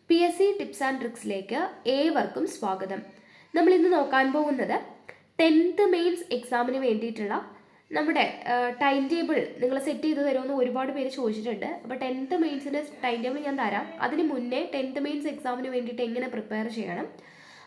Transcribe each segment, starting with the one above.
PSC tips and ട്രിക്സിലേക്ക് ഏവർക്കും സ്വാഗതം. നമ്മൾ ഇന്ന് നോക്കാൻ പോകുന്നത് 10th മെയിൻസ് എക്സാമിന് വേണ്ടിയിട്ടുള്ള നമ്മുടെ ടൈം ടേബിൾ നിങ്ങൾ സെറ്റ് ചെയ്ത് തരുമെന്ന് ഒരുപാട് പേര് ചോദിച്ചിട്ടുണ്ട്. അപ്പോൾ 10th മെയിൻസിൻ്റെ ടൈം ടേബിൾ ഞാൻ തരാം. അതിന് മുന്നേ 10th മെയിൻസ് എക്സാമിന് വേണ്ടിയിട്ട് എങ്ങനെ പ്രിപ്പയർ ചെയ്യണം,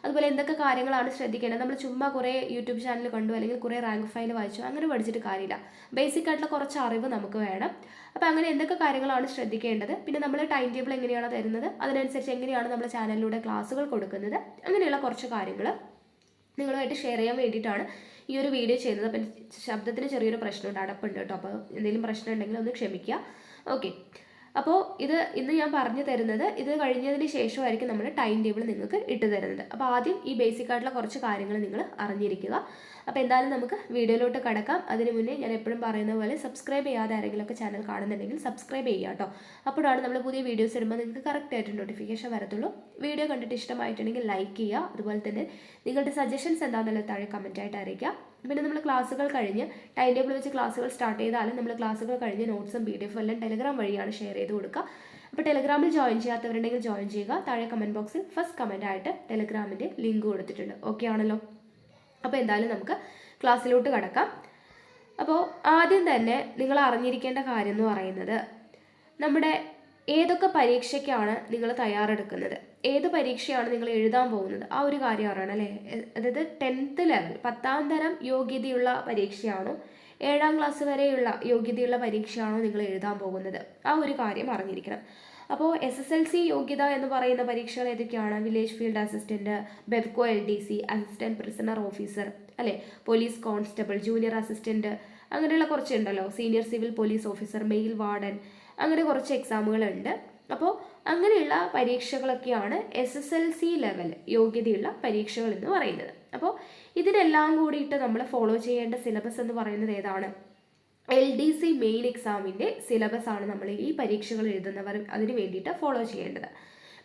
അതുപോലെ എന്തൊക്കെ കാര്യങ്ങളാണ് ശ്രദ്ധിക്കേണ്ടത്. നമ്മൾ ചുമ്മാ കുറേ യൂട്യൂബ് ചാനൽ കണ്ടു അല്ലെങ്കിൽ കുറേ റാങ്ക് ഫയൽ വായിച്ചു അങ്ങനെ പഠിച്ചിട്ട് കാര്യമില്ല. ബേസിക് ആയിട്ടുള്ള കുറച്ച് അറിവ് നമുക്ക് വേണം. അപ്പോൾ അങ്ങനെ എന്തൊക്കെ കാര്യങ്ങളാണ് ശ്രദ്ധിക്കേണ്ടത്, പിന്നെ നമ്മൾ ടൈം ടേബിൾ എങ്ങനെയാണ് തരുന്നത്, അതിനനുസരിച്ച് എങ്ങനെയാണ് നമ്മുടെ ചാനലിലൂടെ ക്ലാസ്സുകൾ കൊടുക്കുന്നത്, അങ്ങനെയുള്ള കുറച്ച് കാര്യങ്ങൾ നിങ്ങളുമായിട്ട് ഷെയർ ചെയ്യാൻ വേണ്ടിയിട്ടാണ് ഈ ഒരു വീഡിയോ ചെയ്യുന്നത്. അപ്പം ശബ്ദത്തിന് ചെറിയൊരു പ്രശ്നമുണ്ട്, അടപ്പുണ്ട് കേട്ടോ. അപ്പോൾ എന്തെങ്കിലും പ്രശ്നം ഉണ്ടെങ്കിൽ ഒന്ന് ക്ഷമിക്കുക. ഓക്കെ, അപ്പോൾ ഇന്ന് ഞാൻ പറഞ്ഞു തരുന്നത് ഇത് കഴിഞ്ഞതിന് ശേഷമായിരിക്കും നമ്മൾ ടൈം ടേബിൾ നിങ്ങൾക്ക് ഇട്ട് തരുന്നത്. അപ്പോൾ ആദ്യം ഈ ബേസിക് ആയിട്ടുള്ള കുറച്ച് കാര്യങ്ങൾ നിങ്ങൾ അറിഞ്ഞിരിക്കുക. അപ്പോൾ എന്തായാലും നമുക്ക് വീഡിയോയിലോട്ട് കടക്കാം. അതിന് മുന്നേ ഞാൻ എപ്പോഴും പറയുന്ന പോലെ സബ്സ്ക്രൈബ് ചെയ്യാതെ ആരെങ്കിലുമൊക്കെ ചാനൽ കാണുന്നുണ്ടെങ്കിൽ സബ്സ്ക്രൈബ് ചെയ്യുക കേട്ടോ. അപ്പോഴാണ് നമ്മൾ പുതിയ വീഡിയോസ് ഇടുമ്പോൾ നിങ്ങൾക്ക് കറക്റ്റായിട്ട് നോട്ടിഫിക്കേഷൻ വരത്തുള്ളൂ. വീഡിയോ കണ്ടിട്ട് ഇഷ്ടമായിട്ടുണ്ടെങ്കിൽ ലൈക്ക് ചെയ്യുക. അതുപോലെ തന്നെ നിങ്ങളുടെ സജഷൻസ് എന്താണെന്നുള്ളത് താഴെ കമൻറ്റായിട്ട് അറിയിക്കുക. പിന്നെ നമ്മൾ ക്ലാസ്സുകൾ കഴിഞ്ഞ് ടൈം ടേബിൾ വെച്ച് ക്ലാസ്സുകൾ സ്റ്റാർട്ട് ചെയ്താലും നമ്മൾ ക്ലാസ്സുകൾ കഴിഞ്ഞ് നോട്ട്സും PDF എല്ലാം ടെലഗ്രാം വഴിയാണ് ഷെയർ ചെയ്ത് കൊടുക്കുക. അപ്പോൾ ടെലഗ്രാമിൽ ജോയിൻ ചെയ്യാത്തവരുണ്ടെങ്കിൽ ജോയിൻ ചെയ്യുക. താഴെ കമൻറ്റ് ബോക്സിൽ ഫസ്റ്റ് കമൻ്റ് ആയിട്ട് ടെലഗ്രാമിൻ്റെ ലിങ്ക് കൊടുത്തിട്ടുണ്ട്. ഓക്കെ ആണല്ലോ? അപ്പോൾ എന്തായാലും നമുക്ക് ക്ലാസ്സിലോട്ട് കടക്കാം. അപ്പോൾ ആദ്യം തന്നെ നിങ്ങൾ അറിഞ്ഞിരിക്കേണ്ട കാര്യം എന്ന് പറയുന്നത്, നമ്മുടെ ഏതൊക്കെ പരീക്ഷയ്ക്കാണ് നിങ്ങൾ തയ്യാറെടുക്കുന്നത്, ഏത് പരീക്ഷയാണ് നിങ്ങൾ എഴുതാൻ പോകുന്നത്, ആ ഒരു കാര്യം അറിയണം അല്ലേ. അതായത് 10th ലെവൽ 10ാം തരം യോഗ്യതയുള്ള പരീക്ഷയാണോ, 7ാം ക്ലാസ് വരെയുള്ള യോഗ്യതയുള്ള പരീക്ഷയാണോ നിങ്ങൾ എഴുതാൻ പോകുന്നത്, ആ ഒരു കാര്യം അറിഞ്ഞിരിക്കണം. അപ്പോൾ SSLC യോഗ്യത എന്ന് പറയുന്ന പരീക്ഷകൾ ഏതൊക്കെയാണ്? Village field assistant, Bevco LDC, assistant prisoner officer അല്ലേ, പോലീസ് കോൺസ്റ്റബിൾ, ജൂനിയർ അസിസ്റ്റൻറ്റ്, അങ്ങനെയുള്ള കുറച്ചുണ്ടല്ലോ, senior civil police officer, male warden, അങ്ങനെ കുറച്ച് എക്സാമുകളുണ്ട്. അപ്പോൾ അങ്ങനെയുള്ള പരീക്ഷകളൊക്കെയാണ് SSLC ലെവൽ യോഗ്യതയുള്ള പരീക്ഷകൾ എന്ന് പറയുന്നത്. അപ്പോൾ ഇതിനെല്ലാം കൂടിയിട്ട് നമ്മൾ ഫോളോ ചെയ്യേണ്ട സിലബസ് എന്ന് പറയുന്നത് ഏതാണ്? LDC മെയിൻ എക്സാമിൻ്റെ സിലബസ് ആണ് നമ്മൾ ഈ പരീക്ഷകൾ എഴുതുന്നവർ അതിന് വേണ്ടിയിട്ട് ഫോളോ ചെയ്യേണ്ടത്.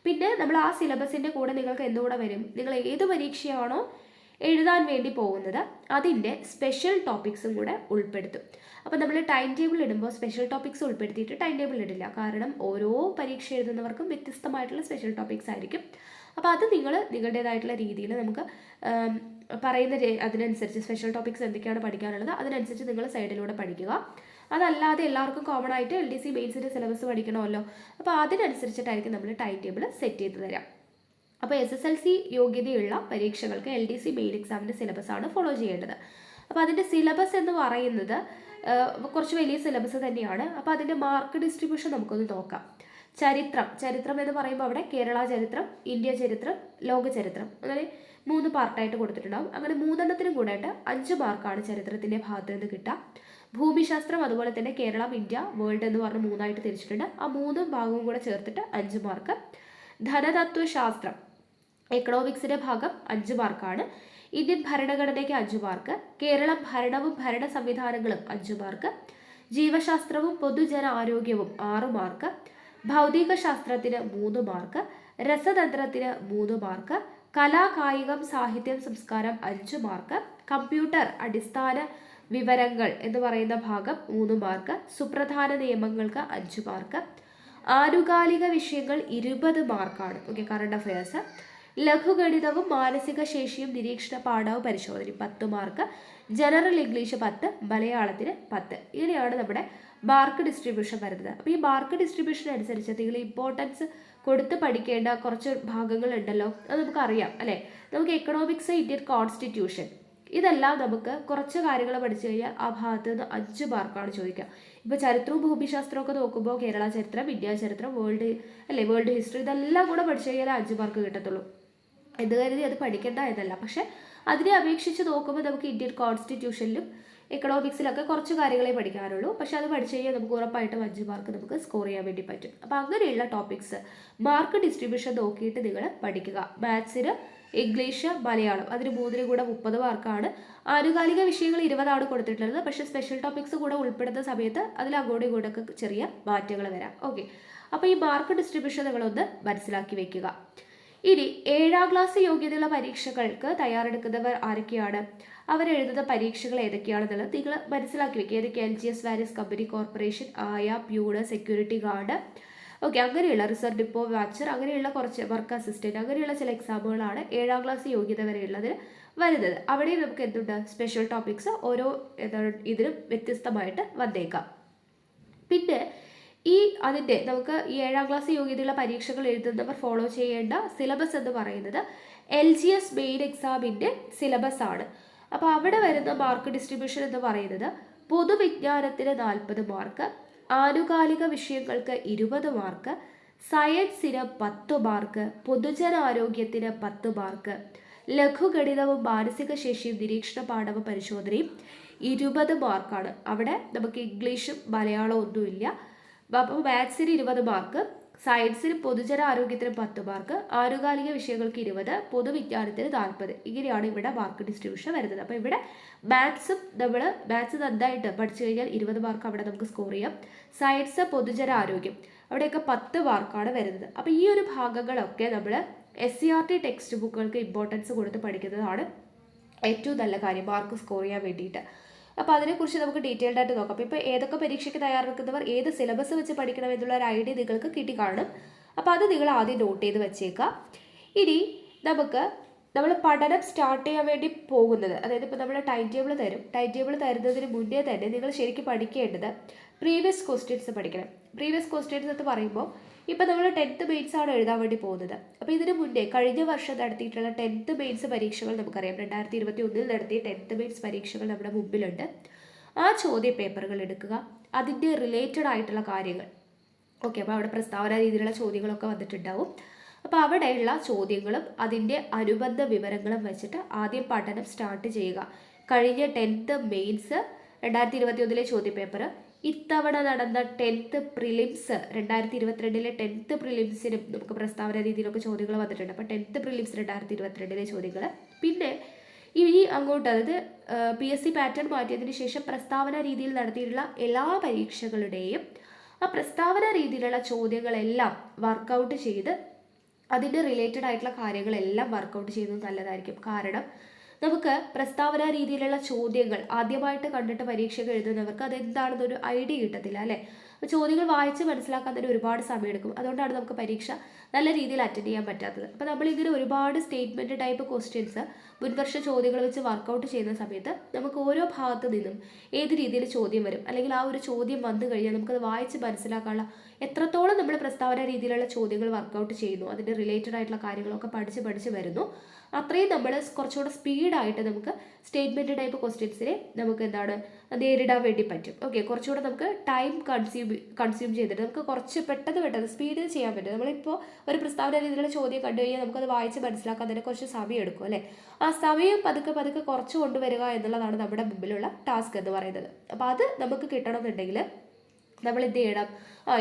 പിന്നെ നമ്മൾ ആ സിലബസിൻ്റെ കൂടെ നിങ്ങൾക്ക് എന്തുകൂടെ വരും, നിങ്ങൾ ഏത് പരീക്ഷയാണോ എഴുതാൻ വേണ്ടി പോകുന്നത് അതിൻ്റെ സ്പെഷ്യൽ ടോപ്പിക്സും കൂടെ ഉൾപ്പെടുത്തും. അപ്പോൾ നമ്മൾ ടൈം ടേബിൾ ഇടുമ്പോൾ സ്പെഷ്യൽ ടോപ്പിക്സ് ഉൾപ്പെടുത്തിയിട്ട് ടൈം ടേബിൾ ഇടില്ല. കാരണം ഓരോ പരീക്ഷ എഴുതുന്നവർക്കും വ്യത്യസ്തമായിട്ടുള്ള സ്പെഷ്യൽ ടോപ്പിക്സ് ആയിരിക്കും. അപ്പോൾ അത് നിങ്ങളുടേതായിട്ടുള്ള രീതിയിൽ നമുക്ക് പറയുന്ന അതിനനുസരിച്ച് സ്പെഷ്യൽ ടോപ്പിക്സ് എന്തൊക്കെയാണ് പഠിക്കാനുള്ളത് അതിനനുസരിച്ച് നിങ്ങൾ സൈഡിലൂടെ പഠിക്കുക. അതല്ലാതെ എല്ലാവർക്കും കോമൺ ആയിട്ട് LDC മെയിൻസിൻ്റെ സിലബസ് പഠിക്കണമല്ലോ. അപ്പോൾ അതിനനുസരിച്ചിട്ടായിരിക്കും നമ്മൾ ടൈം ടേബിൾ സെറ്റ് ചെയ്ത് തരാം. അപ്പോൾ SSLC യോഗ്യതയുള്ള പരീക്ഷകൾക്ക് LDC മെയിൻ എക്സാമിൻ്റെ സിലബസാണ് ഫോളോ ചെയ്യേണ്ടത്. അപ്പോൾ അതിൻ്റെ സിലബസ് എന്ന് പറയുന്നത് കുറച്ച് വലിയ സിലബസ് തന്നെയാണ്. അപ്പോൾ അതിൻ്റെ മാർക്ക് ഡിസ്ട്രിബ്യൂഷൻ നമുക്കൊന്ന് നോക്കാം. ചരിത്രം എന്ന് പറയുമ്പോൾ അവിടെ കേരള ചരിത്രം, ഇന്ത്യ ചരിത്രം, ലോക ചരിത്രം, അങ്ങനെ 3 പാർട്ടായിട്ട് കൊടുത്തിട്ടുണ്ടാകും. അങ്ങനെ 3എണ്ണത്തിനും കൂടെയായിട്ട് 5 മാർക്കാണ് ചരിത്രത്തിൻ്റെ ഭാഗത്ത് നിന്ന് കിട്ടുക. ഭൂമിശാസ്ത്രം അതുപോലെ തന്നെ കേരളം, ഇന്ത്യ, വേൾഡ് എന്ന് പറഞ്ഞ് 3ആയിട്ട് തിരിച്ചിട്ടുണ്ട്. ആ 3 ഭാഗവും കൂടെ ചേർത്തിട്ട് 5 മാർക്ക്. ധനതത്വശാസ്ത്രം എക്കണോമിക്സിൻ്റെ ഭാഗം 5 മാർക്കാണ്. ഇന്ത്യൻ ഭരണഘടനയ്ക്ക് 5 മാർക്ക്. കേരളം ഭരണവും ഭരണ സംവിധാനങ്ങളും 5 മാർക്ക്. ജീവശാസ്ത്രവും പൊതുജന ആരോഗ്യവും 6 മാർക്ക്. ഭൗതിക ശാസ്ത്രത്തിന് 3 മാർക്ക്. രസതന്ത്രത്തിന് 3 മാർക്ക്. കലാ, കായികം, സാഹിത്യം, സംസ്കാരം 5 മാർക്ക്. കമ്പ്യൂട്ടർ അടിസ്ഥാന വിവരങ്ങൾ എന്ന് പറയുന്ന ഭാഗം 3 മാർക്ക്. സുപ്രധാന നിയമങ്ങൾക്ക് 5 മാർക്ക്. ആനുകാലിക വിഷയങ്ങൾ 20 മാർക്കാണ്. Okay, current affairs. ലഘുഗണിതവും മാനസിക ശേഷിയും നിരീക്ഷണ പാഠവും പരിശോധനയും 10 മാർക്ക്. ജനറൽ ഇംഗ്ലീഷ് 10, മലയാളത്തിന് 10. ഇങ്ങനെയാണ് നമ്മുടെ മാർക്ക് ഡിസ്ട്രിബ്യൂഷൻ വരുന്നത്. അപ്പോൾ ഈ മാർക്ക് ഡിസ്ട്രിബ്യൂഷൻ അനുസരിച്ച് നിങ്ങൾ ഇമ്പോർട്ടൻസ് കൊടുത്ത് പഠിക്കേണ്ട കുറച്ച് ഭാഗങ്ങളുണ്ടല്ലോ, അത് നമുക്കറിയാം അല്ലേ. നമുക്ക് എക്കണോമിക്സ്, ഇന്ത്യൻ കോൺസ്റ്റിറ്റ്യൂഷൻ, ഇതെല്ലാം നമുക്ക് കുറച്ച് കാര്യങ്ങൾ പഠിച്ചു കഴിഞ്ഞാൽ ആ ഭാഗത്ത് നിന്ന് 5 മാർക്കാണ് ചോദിക്കുക. ഇപ്പോൾ ചരിത്രവും ഭൂമിശാസ്ത്രവും ഒക്കെ നോക്കുമ്പോൾ കേരള ചരിത്രം, ഇന്ത്യ ചരിത്രം, വേൾഡ് ഹിസ്റ്ററി, ഇതെല്ലാം കൂടെ പഠിച്ചു കഴിഞ്ഞാൽ 5 മാർക്ക് കിട്ടത്തുള്ളൂ. എന്ന് കരുതി അത് പഠിക്കേണ്ട എന്നല്ല, പക്ഷെ അതിനെ അപേക്ഷിച്ച് നോക്കുമ്പോൾ നമുക്ക് ഇന്ത്യൻ കോൺസ്റ്റിറ്റ്യൂഷനിലും എക്കണോമിക്സിലൊക്കെ കുറച്ച് കാര്യങ്ങളെ പഠിക്കാനുള്ളൂ. പക്ഷെ അത് പഠിച്ചു കഴിഞ്ഞാൽ നമുക്ക് ഉറപ്പായിട്ടും 5 മാർക്ക് നമുക്ക് സ്കോർ ചെയ്യാൻ വേണ്ടി പറ്റും. അപ്പോൾ അങ്ങനെയുള്ള ടോപ്പിക്സ് മാർക്ക് ഡിസ്ട്രിബ്യൂഷൻ നോക്കിയിട്ട് നിങ്ങൾ പഠിക്കുക. മാത്സിന്, ഇംഗ്ലീഷ്, മലയാളം അതിന് 3നും കൂടെ 30 മാർക്കാണ്. ആനുകാലിക വിഷയങ്ങൾ 20ആണ് കൊടുത്തിട്ടുള്ളത്. പക്ഷേ സ്പെഷ്യൽ ടോപ്പിക്സ് കൂടെ ഉൾപ്പെടുന്ന സമയത്ത് അതിൽ അങ്ങോട്ടും ഇങ്ങോട്ടൊക്കെ ചെറിയ മാറ്റങ്ങൾ വരാം. ഓക്കെ, അപ്പോൾ ഈ മാർക്ക് ഡിസ്ട്രിബ്യൂഷൻ നിങ്ങളൊന്ന് മനസ്സിലാക്കി വെക്കുക. ഇനി 7ാം ക്ലാസ് യോഗ്യതയുള്ള പരീക്ഷകൾക്ക് തയ്യാറെടുക്കുന്നവർ ആരൊക്കെയാണ്, അവരെഴുതുന്ന പരീക്ഷകൾ ഏതൊക്കെയാണെന്നുള്ളത് നിങ്ങൾ മനസ്സിലാക്കി വെക്കുക. ഏതൊക്കെ LGS, വാരിയസ് കമ്പനി കോർപ്പറേഷൻ, ആയ, പ്യൂണ്, സെക്യൂരിറ്റി ഗാർഡ്, ഓക്കെ, അങ്ങനെയുള്ള റിസർച്ച് ഡിപ്പോ വാച്ചർ, അങ്ങനെയുള്ള കുറച്ച് വർക്ക് അസിസ്റ്റൻറ്റ്, അങ്ങനെയുള്ള ചില എക്സാമുകളാണ് 7ാം ക്ലാസ് യോഗ്യത വരെയുള്ളതിൽ വരുന്നത്. അവിടെയും നമുക്ക് എന്തുണ്ട്, സ്പെഷ്യൽ ടോപ്പിക്സ് ഓരോ ഇതിനും വ്യത്യസ്തമായിട്ട് വന്നേക്കാം. പിന്നെ അതിൻ്റെ നമുക്ക് ഈ 7ാം ക്ലാസ് യോഗ്യതയുള്ള പരീക്ഷകൾ എഴുതുന്നവർ ഫോളോ ചെയ്യേണ്ട സിലബസ് എന്ന് പറയുന്നത് LGS മെയിൻ എക്സാമിൻ്റെ സിലബസ് ആണ്. അപ്പോൾ അവിടെ വരുന്ന മാർക്ക് ഡിസ്ട്രിബ്യൂഷൻ എന്ന് പറയുന്നത് പൊതുവിജ്ഞാനത്തിന് 40 മാർക്ക്, ആനുകാലിക വിഷയങ്ങൾക്ക് 20 മാർക്ക്, സയൻസിന് 10 മാർക്ക്, പൊതുജനാരോഗ്യത്തിന് 10 മാർക്ക്, ലഘുഗണിതവും മാനസിക ശേഷിയും നിരീക്ഷണ പാഠവും പരിശോധനയും 20 മാർക്കാണ്. അവിടെ നമുക്ക് ഇംഗ്ലീഷും മലയാളവും ഒന്നുമില്ല. അപ്പോൾ മാത്സിന് 20 മാർക്ക്, സയൻസിന് പൊതുജനാരോഗ്യത്തിന് 10 മാർക്ക്, ആനുകാലിക വിഷയങ്ങൾക്ക് 20, പൊതുവിജ്ഞാനത്തിന് 40. ഇങ്ങനെയാണ് ഇവിടെ മാർക്ക് ഡിസ്ട്രിബ്യൂഷൻ വരുന്നത്. അപ്പോൾ ഇവിടെ മാത്സ് നന്നായിട്ട് പഠിച്ചു കഴിഞ്ഞാൽ 20 മാർക്ക് അവിടെ നമുക്ക് സ്കോർ ചെയ്യാം. സയൻസ്, പൊതുജനാരോഗ്യം അവിടെയൊക്കെ 10 മാർക്കാണ് വരുന്നത്. അപ്പോൾ ഈ ഒരു ഭാഗങ്ങളൊക്കെ നമ്മൾ SCERT ടെക്സ്റ്റ് ബുക്കുകൾക്ക് ഇമ്പോർട്ടൻസ് കൊടുത്ത് പഠിക്കുന്നതാണ് ഏറ്റവും നല്ല കാര്യം മാർക്ക് സ്കോർ ചെയ്യാൻ വേണ്ടിയിട്ട്. അപ്പോൾ അതിനെക്കുറിച്ച് നമുക്ക് ഡീറ്റെയിൽഡ് ആയിട്ട് നോക്കാം. അപ്പോൾ ഇപ്പോൾ ഏതൊക്കെ പരീക്ഷയ്ക്ക് തയ്യാറെടുക്കുന്നവർ ഏത് സിലബസ് വെച്ച് പഠിക്കണം എന്നുള്ള ഒരു ഐഡിയ നിങ്ങൾക്ക് കിട്ടിക്കാണും. അപ്പോൾ അത് നിങ്ങൾ ആദ്യം നോട്ട് ചെയ്ത് വെച്ചേക്കാം. ഇനി നമ്മൾ പഠനം സ്റ്റാർട്ട് ചെയ്യാൻ വേണ്ടി പോകുന്നത്, അതായത് ഇപ്പോൾ നമ്മൾ ടൈം ടേബിൾ തരുന്നതിന് മുന്നേ തന്നെ നിങ്ങൾ ശരിക്കും പഠിക്കേണ്ടത് പ്രീവിയസ് ക്വസ്റ്റ്യൻസ് പഠിക്കണം. പ്രീവിയസ് ക്വസ്റ്റ്യൻസ് എന്ന് പറയുമ്പോൾ ഇപ്പോൾ നമ്മൾ 10th മെയിൻസ് ആണ് എഴുതാൻ വേണ്ടി പോകുന്നത്. അപ്പോൾ ഇതിന് മുന്നേ കഴിഞ്ഞ വർഷം നടത്തിയിട്ടുള്ള 10th മെയിൻസ് പരീക്ഷകൾ നമുക്കറിയാം. 2021 നടത്തിയ 10th മെയിൻസ് പരീക്ഷകൾ നമ്മുടെ മുമ്പിലുണ്ട്. ആ ചോദ്യ പേപ്പറുകൾ എടുക്കുക, അതിൻ്റെ റിലേറ്റഡ് ആയിട്ടുള്ള കാര്യങ്ങൾ. ഓക്കെ, അപ്പോൾ അവിടെ പ്രസ്താവന രീതിയിലുള്ള ചോദ്യങ്ങളൊക്കെ വന്നിട്ടുണ്ടാവും. അപ്പോൾ അവിടെയുള്ള ചോദ്യങ്ങളും അതിൻ്റെ അനുബന്ധ വിവരങ്ങളും വെച്ചിട്ട് ആദ്യം പഠനം സ്റ്റാർട്ട് ചെയ്യുക. കഴിഞ്ഞ 10th മെയിൻസ് 2021 ചോദ്യപേപ്പർ, ഇത്തവണ നടന്ന 10th പ്രിലിംസ് 2022 10th പ്രിലിംസിനും നമുക്ക് പ്രസ്താവന രീതിയിലൊക്കെ ചോദ്യങ്ങൾ വന്നിട്ടുണ്ട്. അപ്പോൾ 10th പ്രിലിംസ് 2022 ചോദ്യങ്ങൾ, പിന്നെ ഇനി അങ്ങോട്ട് അതായത് PSC പാറ്റേൺ മാറ്റിയതിന് ശേഷം പ്രസ്താവന രീതിയിൽ നടത്തിയിട്ടുള്ള എല്ലാ പരീക്ഷകളുടെയും ആ പ്രസ്താവന രീതിയിലുള്ള ചോദ്യങ്ങളെല്ലാം വർക്കൗട്ട് ചെയ്ത് അതിൻ്റെ റിലേറ്റഡ് ആയിട്ടുള്ള കാര്യങ്ങളെല്ലാം വർക്കൗട്ട് ചെയ്യുന്നത് നല്ലതായിരിക്കും. കാരണം നമുക്ക് പ്രസ്താവന രീതിയിലുള്ള ചോദ്യങ്ങൾ ആദ്യമായിട്ട് കണ്ടിട്ട് പരീക്ഷകൾ എഴുതുന്നവർക്ക് അതെന്താണെന്നൊരു ഐഡിയ കിട്ടത്തില്ല അല്ലേ. അപ്പോൾ ചോദ്യങ്ങൾ വായിച്ച് മനസ്സിലാക്കാൻ തന്നെ ഒരുപാട് സമയമെടുക്കും. അതുകൊണ്ടാണ് നമുക്ക് പരീക്ഷ നല്ല രീതിയിൽ അറ്റൻഡ് ചെയ്യാൻ പറ്റാത്തത്. അപ്പോൾ നമ്മളിങ്ങനെ ഒരുപാട് സ്റ്റേറ്റ്മെൻറ്റ് ടൈപ്പ് ക്വസ്റ്റ്യൻസ് മുൻവർഷ ചോദ്യങ്ങൾ വെച്ച് വർക്കൗട്ട് ചെയ്യുന്ന സമയത്ത് നമുക്ക് ഓരോ ഭാഗത്തു നിന്നും ഏത് രീതിയിൽ ചോദ്യം വരും, അല്ലെങ്കിൽ ആ ഒരു ചോദ്യം വന്നു കഴിഞ്ഞാൽ നമുക്കത് വായിച്ച് മനസ്സിലാക്കാനുള്ള എത്രത്തോളം നമ്മൾ പ്രസ്താവന രീതിയിലുള്ള ചോദ്യങ്ങൾ വർക്കൗട്ട് ചെയ്യുന്നു, അതിൻ്റെ റിലേറ്റഡ് ആയിട്ടുള്ള കാര്യങ്ങളൊക്കെ പഠിച്ച് വരുന്നു, അത്രയും നമ്മൾ കുറച്ചുകൂടെ സ്പീഡായിട്ട് നമുക്ക് സ്റ്റേറ്റ്മെൻറ്റ് ടൈപ്പ് ക്വസ്റ്റ്യൻസിനെ നമുക്ക് നേരിടാൻ വേണ്ടി പറ്റും. ഓക്കെ, കുറച്ചുകൂടെ നമുക്ക് ടൈം കൺസ്യൂം ചെയ്തിട്ട് നമുക്ക് കുറച്ച് പെട്ടെന്ന് സ്പീഡിൽ ചെയ്യാൻ പറ്റും. നമ്മളിപ്പോൾ ഒരു പ്രസ്താവന രീതിയിലുള്ള ചോദ്യം കണ്ടു കഴിഞ്ഞാൽ നമുക്കത് വായിച്ച് മനസ്സിലാക്കാൻ തന്നെ കുറച്ച് സമയം എടുക്കും അല്ലേ. ആ സമയം പതുക്കെ കുറച്ച് കൊണ്ടുവരിക എന്നുള്ളതാണ് നമ്മുടെ മുമ്പിലുള്ള ടാസ്ക് എന്ന് പറയുന്നത്. അപ്പോൾ അത് നമുക്ക് കിട്ടണമെന്നുണ്ടെങ്കിൽ നമ്മൾ എന്ത് ചെയ്യണം,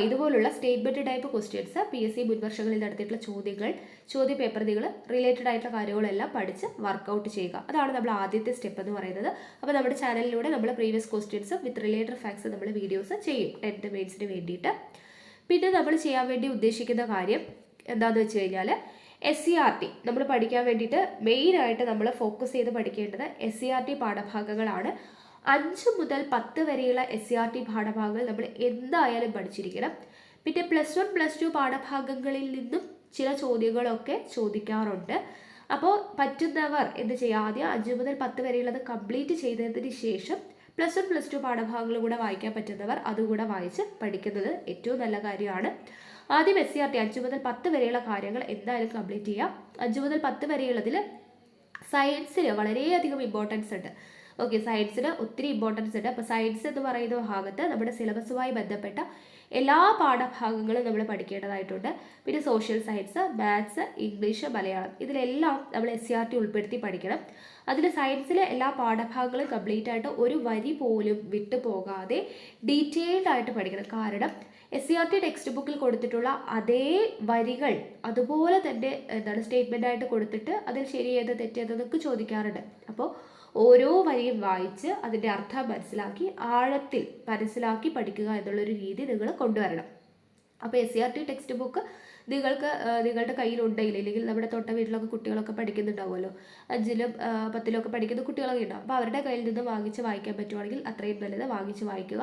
ഇതുപോലുള്ള സ്റ്റേറ്റ്മെൻറ്റ് ടൈപ്പ് ക്വസ്റ്റ്യൻസ് PSC മുൻവർഷങ്ങളിൽ നടത്തിയിട്ടുള്ള ചോദ്യ പേപ്പർ നിങ്ങൾ റിലേറ്റഡ് ആയിട്ടുള്ള കാര്യങ്ങളെല്ലാം പഠിച്ച് വർക്കൗട്ട് ചെയ്യുക. അതാണ് നമ്മൾ ആദ്യത്തെ സ്റ്റെപ്പ് എന്ന് പറയുന്നത്. അപ്പോൾ നമ്മുടെ ചാനലിലൂടെ നമ്മൾ previous questions with related facts നമ്മൾ വീഡിയോസ് ചെയ്യും 10th മെയിൻസിന് വേണ്ടിയിട്ട്. പിന്നെ നമ്മൾ ചെയ്യാൻ വേണ്ടി ഉദ്ദേശിക്കുന്ന കാര്യം എന്താണെന്ന് വെച്ച് കഴിഞ്ഞാൽ SCERT നമ്മൾ പഠിക്കാൻ വേണ്ടിയിട്ട് മെയിനായിട്ട് നമ്മൾ ഫോക്കസ് ചെയ്ത് പഠിക്കേണ്ടത് SCERT പാഠഭാഗങ്ങളാണ്. 5 മുതൽ 10 വരെയുള്ള SCERT പാഠഭാഗങ്ങൾ നമ്മൾ എന്തായാലും പഠിച്ചിരിക്കണം. പിന്നെ +1 +2 പാഠഭാഗങ്ങളിൽ നിന്നും ചില ചോദ്യങ്ങളൊക്കെ ചോദിക്കാറുണ്ട്. അപ്പോൾ പറ്റുന്നവർ എന്ത് ചെയ്യുക, ആദ്യം 5 മുതൽ 10 വരെയുള്ളത് കംപ്ലീറ്റ് ചെയ്തതിന് ശേഷം +1 +2 പാഠഭാഗങ്ങൾ കൂടെ വായിക്കാൻ പറ്റുന്നവർ അതുകൂടെ വായിച്ച് പഠിക്കുന്നത് ഏറ്റവും നല്ല കാര്യമാണ്. ആദ്യം SCERT 5 മുതൽ 10 വരെയുള്ള കാര്യങ്ങൾ എന്തായാലും കംപ്ലീറ്റ് ചെയ്യാം. 5 മുതൽ 10 വരെയുള്ളതിൽ സയൻസിന് വളരെയധികം ഇമ്പോർട്ടൻസ് ഉണ്ട്. ഓക്കെ, സയൻസിന് ഒത്തിരി ഇമ്പോർട്ടൻസ് ഉണ്ട്. അപ്പോൾ സയൻസ് എന്ന് പറയുന്ന ഭാഗത്ത് നമ്മുടെ സിലബസുമായി ബന്ധപ്പെട്ട എല്ലാ പാഠഭാഗങ്ങളും നമ്മൾ പഠിക്കേണ്ടതായിട്ടുണ്ട്. പിന്നെ social science, maths, English, Malayalam ഇതിലെല്ലാം നമ്മൾ SCERT ഉൾപ്പെടുത്തി പഠിക്കണം. അതിൽ സയൻസിലെ എല്ലാ പാഠഭാഗങ്ങളും കംപ്ലീറ്റ് ആയിട്ട് ഒരു വരി പോലും വിട്ടു പോകാതെ ഡീറ്റെയിൽഡ് ആയിട്ട് പഠിക്കണം. കാരണം SCERT ടെക്സ്റ്റ് ബുക്കിൽ കൊടുത്തിട്ടുള്ള അതേ വരികൾ അതുപോലെ തന്നെ സ്റ്റേറ്റ്മെൻ്റ് ആയിട്ട് കൊടുത്തിട്ട് അതിൽ ശരിയേത് തെറ്റേതെന്നൊക്കെ ചോദിക്കാറുണ്ട്. അപ്പോൾ ഓരോ വരിയും വായിച്ച് അതിൻ്റെ അർത്ഥം മനസ്സിലാക്കി ആഴത്തിൽ മനസ്സിലാക്കി പഠിക്കുക എന്നുള്ളൊരു രീതി നിങ്ങൾ കൊണ്ടുവരണം. അപ്പോൾ SCERT ടെക്സ്റ്റ് ബുക്ക് നിങ്ങൾക്ക് നിങ്ങളുടെ കയ്യിലുണ്ടെങ്കിൽ, ഇല്ലെങ്കിൽ നമ്മുടെ തൊട്ട വീട്ടിലൊക്കെ കുട്ടികളൊക്കെ പഠിക്കുന്നുണ്ടാവുമല്ലോ, 5ലും 10ലും ഒക്കെ പഠിക്കുന്ന കുട്ടികളൊക്കെ ഉണ്ടാവും. അപ്പോൾ അവരുടെ കയ്യിൽ നിന്ന് വാങ്ങിച്ച് വായിക്കാൻ പറ്റുവാണെങ്കിൽ അത്രയും നല്ലത്, വാങ്ങിച്ച് വായിക്കുക.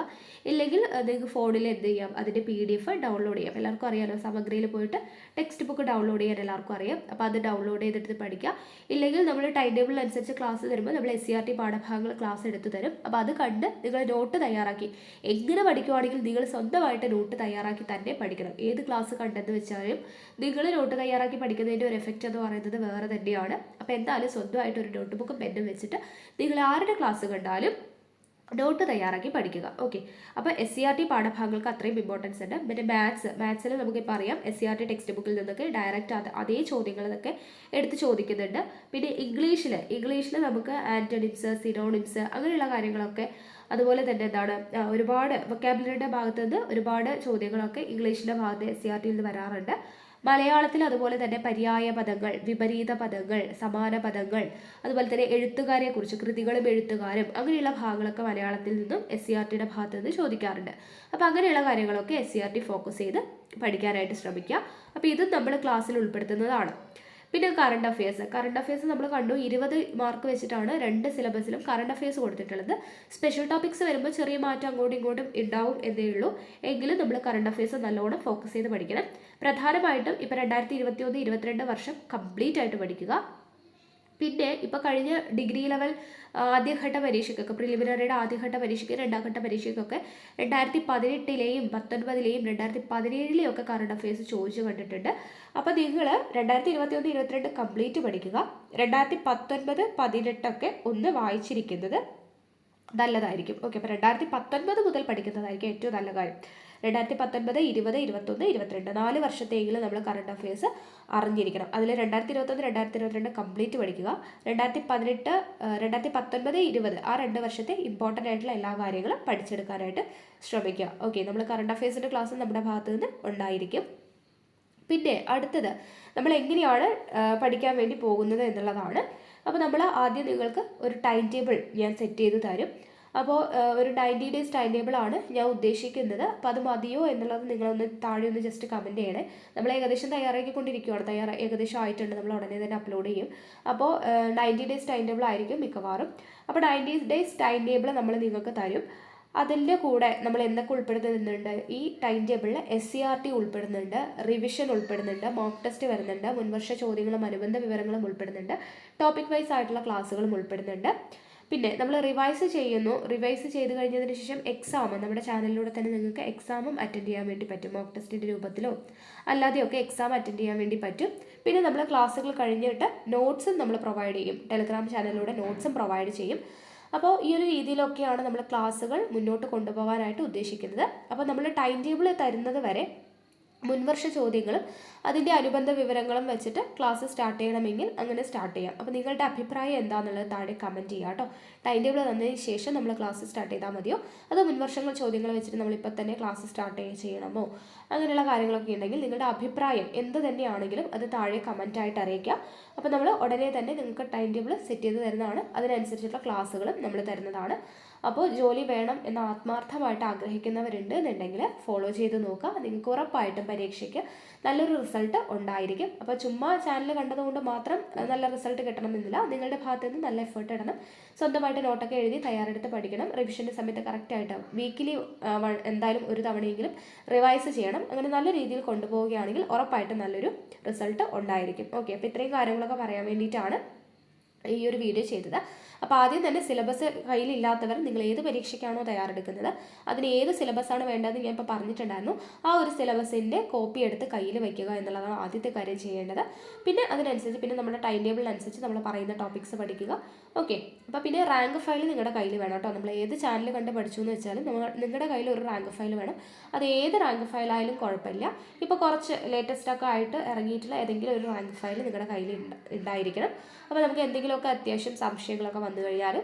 ഇല്ലെങ്കിൽ നിങ്ങൾക്ക് ഫോണിൽ എന്ത് ചെയ്യാം, അതിൻ്റെ PDF ഡൗൺലോഡ് ചെയ്യാം. എല്ലാവർക്കും അറിയാമല്ലോ, സമഗ്രയിൽ പോയിട്ട് ടെക്സ്റ്റ് ബുക്ക് ഡൗൺലോഡ് ചെയ്യാൻ എല്ലാവർക്കും അറിയാം. അപ്പോൾ അത് ഡൗൺലോഡ് ചെയ്തിട്ട് പഠിക്കുക. ഇല്ലെങ്കിൽ നമ്മൾ ടൈം ടേബിളിനനുസരിച്ച് ക്ലാസ് തരുമ്പോൾ നമ്മൾ SCRT പാഠഭാഗങ്ങൾ ക്ലാസ് എടുത്ത് തരും. അപ്പോൾ അത് കണ്ട് നിങ്ങൾ നോട്ട് തയ്യാറാക്കി എങ്ങനെ പഠിക്കുവാണെങ്കിൽ നിങ്ങൾ സ്വന്തമായിട്ട് നോട്ട് തയ്യാറാക്കി തന്നെ പഠിക്കണം. ഏത് ക്ലാസ് കണ്ടെന്ന് വെച്ചാലും നിങ്ങൾ നോട്ട് തയ്യാറാക്കി പഠിക്കുന്നതിൻ്റെ ഒരു എഫക്റ്റ് എന്ന് പറയുന്നത് വേറെ തന്നെയാണ്. അപ്പോൾ എന്തായാലും സ്വന്തമായിട്ട് ഒരു നോട്ട് ബുക്കും പെന്നും വെച്ചിട്ട് നിങ്ങൾ ആരുടെ ക്ലാസ് കണ്ടാലും നോട്ട് തയ്യാറാക്കി പഠിക്കുക. ഓക്കെ, അപ്പോൾ SCRT പാഠഭാഗങ്ങൾക്ക് അത്രയും ഇമ്പോർട്ടൻസ് ഉണ്ട്. പിന്നെ മാത്സിൽ നമുക്കിപ്പോൾ അറിയാം SCRT ടെക്സ്റ്റ് ബുക്കിൽ നിന്നൊക്കെ ഡയറക്റ്റ് അതേ ചോദ്യങ്ങളൊക്കെ എടുത്ത് ചോദിക്കുന്നുണ്ട്. പിന്നെ ഇംഗ്ലീഷിൽ നമുക്ക് ആൻറ്റണിംസ്, സിനോണിംസ് അങ്ങനെയുള്ള കാര്യങ്ങളൊക്കെ, അതുപോലെ തന്നെ എന്താണ് ഒരുപാട് വൊക്കാബുലറിയുടെ ഭാഗത്ത് നിന്ന് ഒരുപാട് ചോദ്യങ്ങളൊക്കെ ഇംഗ്ലീഷിൻ്റെ ഭാഗത്ത് SCRTയിൽ നിന്ന് വരാറുണ്ട്. മലയാളത്തിൽ അതുപോലെ തന്നെ പര്യായ പദങ്ങൾ, വിപരീത പദങ്ങൾ, സമാന പദങ്ങൾ, അതുപോലെ തന്നെ എഴുത്തുകാരെക്കുറിച്ച്, കൃതികളും എഴുത്തുകാരും അങ്ങനെയുള്ള ഭാഗങ്ങളൊക്കെ മലയാളത്തിൽ നിന്നും SCRTയുടെ ഭാഗത്ത് നിന്ന് ചോദിക്കാറുണ്ട്. അപ്പോൾ അങ്ങനെയുള്ള കാര്യങ്ങളൊക്കെ SCRT ഫോക്കസ് ചെയ്ത് പഠിക്കാനായിട്ട് ശ്രമിക്കുക. അപ്പോൾ ഇതും നമ്മൾ ക്ലാസ്സിൽ ഉൾപ്പെടുത്തുന്നതാണ്. പിന്നെ കറണ്ട് അഫയേഴ്സ് നമ്മൾ കണ്ടു, 20 മാർക്ക് വെച്ചിട്ടാണ് 2 സിലബസിലും കറണ്ട് അഫയേഴ്സ് കൊടുത്തിട്ടുള്ളത്. സ്പെഷ്യൽ ടോപ്പിക്സ് വരുമ്പോൾ ചെറിയ മാറ്റം അങ്ങോട്ടും ഇങ്ങോട്ടും ഉണ്ടാവും എന്നേ ഉള്ളൂ. എങ്കിലും നമ്മൾ കറണ്ട് അഫയേഴ്സ് നല്ലോണം ഫോക്കസ് ചെയ്ത് പഠിക്കണം. പ്രധാനമായിട്ടും ഇപ്പോൾ 2021-22 വർഷം കംപ്ലീറ്റ് ആയിട്ട് പഠിക്കുക. പിന്നെ ഇപ്പോൾ കഴിഞ്ഞ ഡിഗ്രി ലെവൽ ആദ്യഘട്ട പരീക്ഷയ്ക്കൊക്കെ, പ്രിലിമിനറിയുടെ ആദ്യഘട്ട പരീക്ഷയ്ക്ക്, രണ്ടാം ഘട്ട പരീക്ഷയ്ക്കൊക്കെ 2018-ലെയും 2019-ലെയും 2017-ലെയും ഒക്കെ കറണ്ട് അഫയേഴ്സ് ചോദിച്ചു കണ്ടിട്ടുണ്ട്. അപ്പോൾ നിങ്ങൾ 2021-22 കംപ്ലീറ്റ് പഠിക്കുക. 2019-18 ഒന്ന് വായിച്ചിരിക്കുന്നത് നല്ലതായിരിക്കും. ഓക്കെ, അപ്പോൾ 2019 മുതൽ പഠിക്കുന്നതായിരിക്കും ഏറ്റവും നല്ല കാര്യം. 2019, 20, 21, 22 4 വർഷത്തെയെങ്കിലും നമ്മൾ കറണ്ട് അഫയേഴ്സ് അറിഞ്ഞിരിക്കണം. അതിൽ 2021, 2022 കംപ്ലീറ്റ് പഠിക്കുക. 2018, 2019, 20 ആ 2 വർഷത്തെ ഇമ്പോർട്ടൻ്റ് ആയിട്ടുള്ള എല്ലാ കാര്യങ്ങളും പഠിച്ചെടുക്കാനായിട്ട് ശ്രമിക്കുക. ഓക്കെ, നമ്മൾ കറണ്ട് അഫയേഴ്സിൻ്റെ ക്ലാസ് നമ്മുടെ ഭാഗത്ത് നിന്ന് ഉണ്ടായിരിക്കും. പിന്നെ അടുത്തത് നമ്മൾ എങ്ങനെയാണ് പഠിക്കാൻ വേണ്ടി പോകുന്നത് എന്നുള്ളതാണ്. അപ്പോൾ നമ്മൾ ആദ്യം നിങ്ങൾക്ക് ഒരു ടൈം ടേബിൾ ഞാൻ സെറ്റ് ചെയ്ത് തരും. അപ്പോൾ ഒരു 90 ഡേയ്സ് ടൈം ടേബിളാണ് ഞാൻ ഉദ്ദേശിക്കുന്നത്. അപ്പോൾ അത് മതിയോ എന്നുള്ളത് നിങ്ങളൊന്ന് താഴെ ഒന്ന് ജസ്റ്റ് കമൻറ്റ് ചെയ്യണേ. നമ്മൾ ഏകദേശം തയ്യാറാക്കിക്കൊണ്ടിരിക്കുകയാണ്, ഏകദേശം ആയിട്ടുണ്ട്, നമ്മൾ ഉടനെ തന്നെ അപ്ലോഡ് ചെയ്യും. അപ്പോൾ 90 ഡേയ്സ് ടൈം ടേബിൾ ആയിരിക്കും മിക്കവാറും. അപ്പോൾ 90 ഡേയ്സ് ടൈം ടേബിൾ നമ്മൾ നിങ്ങൾക്ക് തരും. അതിൻ്റെ കൂടെ നമ്മൾ എന്തൊക്കെ ഉൾപ്പെടുത്തുന്നുണ്ട് ഈ ടൈം ടേബിളിൽ? SCRT ഉൾപ്പെടുന്നുണ്ട്, റിവിഷൻ ഉൾപ്പെടുന്നുണ്ട്, മോക്ക് ടെസ്റ്റ് വരുന്നുണ്ട്, മുൻവർഷ ചോദ്യങ്ങളും അനുബന്ധ വിവരങ്ങളും ഉൾപ്പെടുന്നുണ്ട്, ടോപ്പിക് വൈസ് ആയിട്ടുള്ള ക്ലാസ്സുകളും ഉൾപ്പെടുന്നുണ്ട്. പിന്നെ നമ്മൾ റിവൈസ് ചെയ്ത് കഴിഞ്ഞതിന് ശേഷം എക്സാം നമ്മുടെ ചാനലിലൂടെ തന്നെ നിങ്ങൾക്ക് എക്സാമും അറ്റൻഡ് ചെയ്യാൻ വേണ്ടി പറ്റും. മോക്ക് ടെസ്റ്റിൻ്റെ രൂപത്തിലോ അല്ലാതെയൊക്കെ എക്സാം അറ്റൻഡ് ചെയ്യാൻ വേണ്ടി പറ്റും. പിന്നെ നമ്മൾ ക്ലാസ്സുകൾ കഴിഞ്ഞിട്ട് നോട്ട്സും നമ്മൾ പ്രൊവൈഡ് ചെയ്യും, ടെലിഗ്രാം ചാനലിലൂടെ നോട്ട്സും പ്രൊവൈഡ് ചെയ്യും. അപ്പോൾ ഈ ഒരു രീതിയിലൊക്കെയാണ് നമ്മൾ ക്ലാസ്സുകൾ മുന്നോട്ട് കൊണ്ടുപോകാനായിട്ട് ഉദ്ദേശിക്കുന്നത്. അപ്പോൾ നമ്മൾ ടൈം ടേബിൾ തരുന്നത് വരെ മുൻവർഷ ചോദ്യങ്ങളും അതിൻ്റെ അനുബന്ധ വിവരങ്ങളും വെച്ചിട്ട് ക്ലാസ് സ്റ്റാർട്ട് ചെയ്യണമെങ്കിൽ അങ്ങനെ സ്റ്റാർട്ട് ചെയ്യാം. അപ്പോൾ നിങ്ങളുടെ അഭിപ്രായം എന്താണെന്നുള്ളത് താഴെ കമൻറ്റ് ചെയ്യുക കേട്ടോ. ടൈം ടേബിൾ തന്നതിന് ശേഷം നമ്മൾ ക്ലാസ് സ്റ്റാർട്ട് ചെയ്താൽ മതിയോ, അതോ മുൻവർഷങ്ങൾ ചോദ്യങ്ങൾ വെച്ചിട്ട് നമ്മളിപ്പോൾ തന്നെ ക്ലാസ് സ്റ്റാർട്ട് ചെയ്യണമോ, അങ്ങനെയുള്ള കാര്യങ്ങളൊക്കെ ഉണ്ടെങ്കിൽ നിങ്ങളുടെ അഭിപ്രായം എന്ത് തന്നെയാണെങ്കിലും അത് താഴെ കമൻറ്റായിട്ട് അറിയിക്കുക. അപ്പോൾ നമ്മൾ ഉടനെ തന്നെ നിങ്ങൾക്ക് ടൈം ടേബിൾ സെറ്റ് ചെയ്ത് തരുന്നതാണ്. അതിനനുസരിച്ചുള്ള ക്ലാസ്സുകളും നമ്മൾ തരുന്നതാണ്. അപ്പോൾ ജോലി വേണം എന്ന് ആത്മാർത്ഥമായിട്ട് ആഗ്രഹിക്കുന്നവരുണ്ട് എന്നുണ്ടെങ്കിൽ ഫോളോ ചെയ്ത് നോക്കുക. നിങ്ങൾക്ക് ഉറപ്പായിട്ടും പരീക്ഷയ്ക്ക് നല്ലൊരു റിസൾട്ട് ഉണ്ടായിരിക്കും. അപ്പോൾ ചുമ്മാ ചാനൽ കണ്ടതുകൊണ്ട് മാത്രം നല്ല റിസൾട്ട് കിട്ടണമെന്നില്ല. നിങ്ങളുടെ ഭാഗത്ത് നിന്ന് നല്ല എഫേർട്ട് ഇടണം. സ്വന്തമായിട്ട് നോട്ടൊക്കെ എഴുതി തയ്യാറെടുത്ത് പഠിക്കണം. റിവിഷൻ്റെ സമയത്ത് കറക്റ്റായിട്ട് വീക്കിലി എന്തായാലും ഒരു തവണയെങ്കിലും റിവൈസ് ചെയ്യണം. അങ്ങനെ നല്ല രീതിയിൽ കൊണ്ടുപോവുകയാണെങ്കിൽ ഉറപ്പായിട്ടും നല്ലൊരു റിസൾട്ട് ഉണ്ടായിരിക്കും. ഓക്കെ, അപ്പോൾ ഇത്രയും കാര്യങ്ങളൊക്കെ പറയാൻ വേണ്ടിയിട്ടാണ് ഈ ഒരു വീഡിയോ ചെയ്തത്. അപ്പോൾ ആദ്യം തന്നെ സിലബസ് കയ്യിലില്ലാത്തവർ നിങ്ങൾ ഏത് പരീക്ഷയ്ക്കാണോ തയ്യാറെടുക്കുന്നത് അതിന് ഏത് സിലബസാണ് വേണ്ടതെന്ന് ഞാൻ ഇപ്പോൾ പറഞ്ഞിട്ടുണ്ടായിരുന്നു. ആ ഒരു സിലബസിൻ്റെ കോപ്പി എടുത്ത് കയ്യിൽ വയ്ക്കുക എന്നുള്ളതാണ് ആദ്യത്തെ കാര്യം ചെയ്യേണ്ടത്. പിന്നെ അതിനനുസരിച്ച് പിന്നെ നമ്മുടെ ടൈം ടേബിളിനനുസരിച്ച് നമ്മൾ പറയുന്ന ടോപ്പിക്സ് പഠിക്കുക. ഓക്കെ, അപ്പോൾ പിന്നെ റാങ്ക് ഫയൽ നിങ്ങളുടെ കയ്യിൽ വേണം കേട്ടോ. നമ്മൾ ഏത് ചാനൽ കണ്ട് പഠിച്ചു എന്ന് വെച്ചാലും നിങ്ങളുടെ കയ്യിൽ ഒരു റാങ്ക് ഫയൽ വേണം. അത് ഏത് റാങ്ക് ഫയലായാലും കുഴപ്പമില്ല. ഇപ്പോൾ കുറച്ച് ലേറ്റസ്റ്റ് ഒക്കെ ആയിട്ട് ഇറങ്ങിയിട്ടുള്ള ഏതെങ്കിലും ഒരു റാങ്ക് ഫയൽ നിങ്ങളുടെ കയ്യിൽ ഉണ്ടായിരിക്കണം. അപ്പോൾ നമുക്ക് എന്തെങ്കിലുമൊക്കെ അത്യാവശ്യം സംശയങ്ങളൊക്കെ വന്നു കഴിഞ്ഞാലും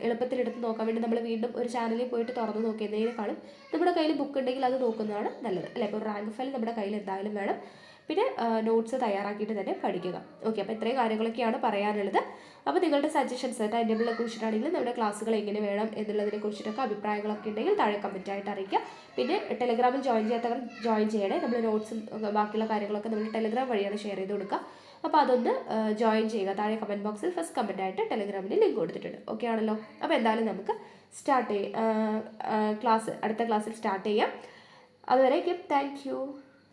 എളുപ്പത്തിലെടുത്ത് നോക്കാൻ വേണ്ടി നമ്മൾ വീണ്ടും ഒരു ചാനലിൽ പോയിട്ട് തുറന്ന് നോക്കിയതിനേക്കാളും നമ്മുടെ കയ്യിൽ ബുക്ക് ഉണ്ടെങ്കിൽ അത് നോക്കുന്നതാണ് നല്ലത് അല്ലേ. അപ്പോൾ റാങ്ക് ഫയൽ നമ്മുടെ കയ്യിൽ എന്തായാലും വേണം. പിന്നെ നോട്ട്സ് തയ്യാറാക്കിയിട്ട് തന്നെ പഠിക്കുക. ഓക്കെ, അപ്പോൾ ഇത്രയും കാര്യങ്ങളൊക്കെയാണ് പറയാനുള്ളത്. അപ്പോൾ നിങ്ങളുടെ സജഷൻസ് ടൈം ടേബിളിനെ കുറിച്ചിട്ടാണെങ്കിലും നമ്മുടെ ക്ലാസ്സുകൾ എങ്ങനെ വേണം എന്നുള്ളതിനെ കുറിച്ചിട്ടൊക്കെ അഭിപ്രായങ്ങളൊക്കെ ഉണ്ടെങ്കിൽ താഴെ കമൻറ്റായിട്ട് അറിയിക്കുക. പിന്നെ ടെലഗ്രാമിൽ ജോയിൻ ചെയ്യാത്തവർ ജോയിൻ ചെയ്യണേ. നമ്മൾ നോട്ട്സും ബാക്കിയുള്ള കാര്യങ്ങളൊക്കെ നമ്മൾ ടെലഗ്രാം വഴിയാണ് ഷെയർ ചെയ്ത് കൊടുക്കുക. അപ്പോൾ അതൊന്ന് ജോയിൻ ചെയ്യുക. താഴെ കമൻറ്റ് ബോക്സിൽ ഫസ്റ്റ് കമൻറ്റായിട്ട് ടെലഗ്രാമിൽ ലിങ്ക് കൊടുത്തിട്ടുണ്ട്. ഓക്കെ ആണല്ലോ? അപ്പോൾ എന്തായാലും നമുക്ക് അടുത്ത ക്ലാസ്സിൽ സ്റ്റാർട്ട് ചെയ്യാം. അതുവരേക്കും താങ്ക് യു.